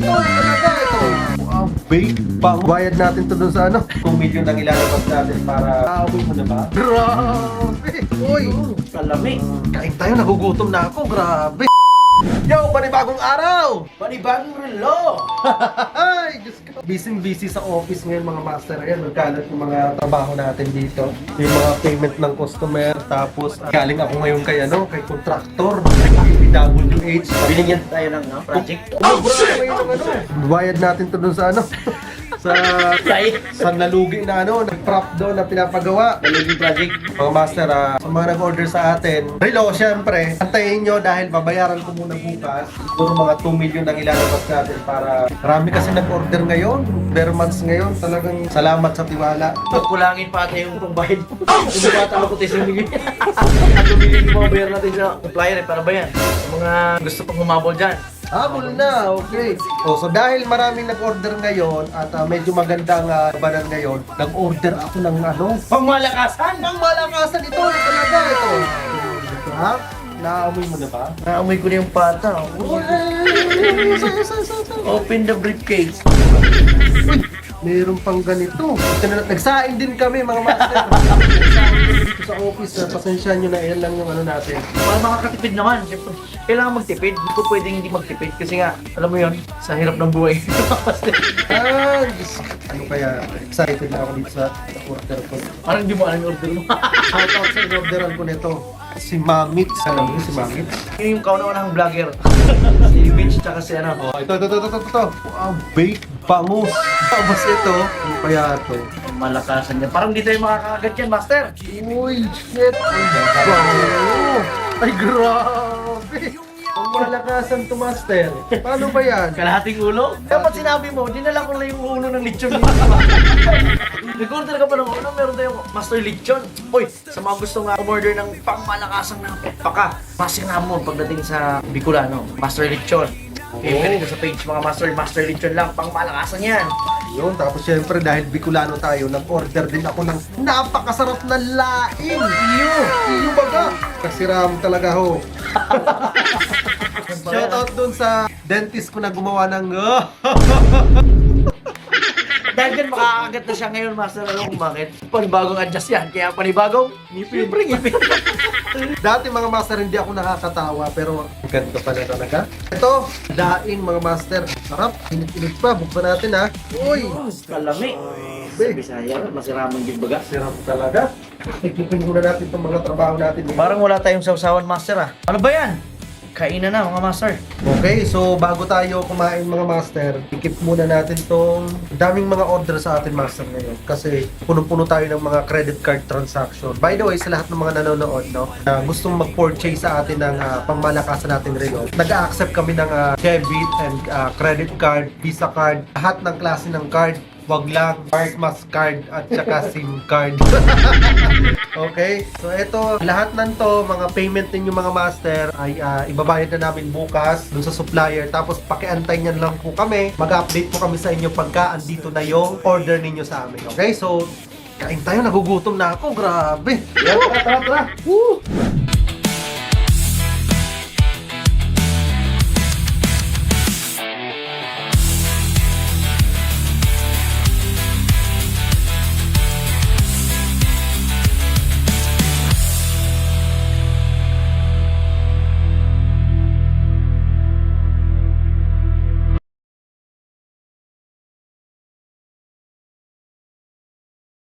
ito talaga ito. Wow, babe, bayad natin to dun sa ano. 2 million ang ilalabas natin para aaway mo na ba? Grabe! Uy! Kalami. Kain tayo, nagugutom na ako, grabe! Yo, panibagong araw! Panibagong relo. Ay, Diyos ko. Busy sa office ngayon mga master. Ayan, magkalat yung mga trabaho natin dito. Yung mga payment ng customer. Tapos, galing ako ngayon kay kay contractor. PWH. Binigyan tayo ng project. Bayad natin to dun sa sa Kaya. sa nalugi na nag-prop doon na pinapagawa. Nalaging project. Mga master, sa mga nag-order sa atin, hello, syempre, antayin nyo dahil babayaran ko muna bukas. Siguro mga 2 million ang ilalabas natin para marami kasi nag-order ngayon. Bare months ngayon, talagang salamat sa tiwala. Kulangin pa tayo yung pangbayad. Kung bata ako tayo sa million. At tumigil yung mga bayar natin sa supplier. Para ba yan? Mga gusto pang humabol dyan. Habol na, okay. So dahil maraming nag-order ngayon at medyo magandang banan ngayon, nag-order ako ng Pangmalakasan! pangmalakasan ito talaga ito. Ha? Naamoy mo na ba? Naamoy ko na yung pata. Open the briefcase. Meron pang ganito. Nagsaing din kami mga master. Nagsaing din dito sa office. Pasensya nyo na yan lang yung natin. Para makakatipid naman. Siyempre, kailangan magtipid. Hindi ko pwedeng hindi magtipid. Kasi nga, alam mo yun, sa hirap ng buhay. Ano kaya? Excited na ako dito sa order ko. Parang hindi mo alam yung order mo. Shout out sa orderan ko nito. Si Mamit. Alam mo si Mamit? Yun yung kauna-unahang vlogger. Si Vince tsaka si ano. Oh, ito. Wow, bake bangus. Tapos ito. Ano kaya ito? Malakasan niya. Parang di tayo makakagat yan, master. Uy, shit! Ay, bango! Ay, grabe! Ang malakasan to, master. Paano ba yan? Kalahating ulo? Dapat sinabi mo, dinala ko lang yung ulo ng lechon dito. Nag-order ka pa ng ulo, meron tayong master lechon. Uy, sa mga gustong umorder ng pangmalakasang na paka, masina mo pagdating sa Bicolano, master lechon. Pili ko sa page mga master lechon lang, pangmalakasan yan. Yun, tapos syempre dahil Bicolano tayo, nag-order din ako ng napakasarap na laing. Iyo baga. Kasi ram talaga ho. Shoutout dun sa dentist ko na gumawa ng Dahil dyan makakagat na siya ngayon, master. Alam kung bakit? Panibagong adjust yan, kaya panibagong ngipin. Siyempre ngipin. Dati mga master hindi ako nakakatawa pero ganito pa na talaga. Ito, daing mga master. Sarap, init-init pa. Buksan natin ha. Uy! Kalami. Sa Bisaya, masiramang yung baga. Sarap talaga. Ikipin muna natin itong mga trabaho natin. Parang wala tayong sausawan, master ah. Ano ba yan? Kainan na mga master. Okay, so bago tayo kumain mga master, ikip muna natin tong daming mga order sa atin master ngayon kasi punong-puno tayo ng mga credit card transaction. By the way, sa lahat ng mga nanonood na gustong mag-purchase sa atin ng pangmalakasan nating relo, nag-a-accept kami ng debit and credit card, Visa card, lahat ng klase ng card. Wag lang Smartmas card at saka SIM card. Okay? So ito, lahat nanto, mga payment ninyo mga master ay ibabayad na namin bukas dun sa supplier. Tapos pakiantay niyan lang po kami. Mag-update po kami sa inyo pagka andito na yung order ninyo sa amin. Okay? So, kain tayo, nagugutom na ako. Grabe. Tara. Woo!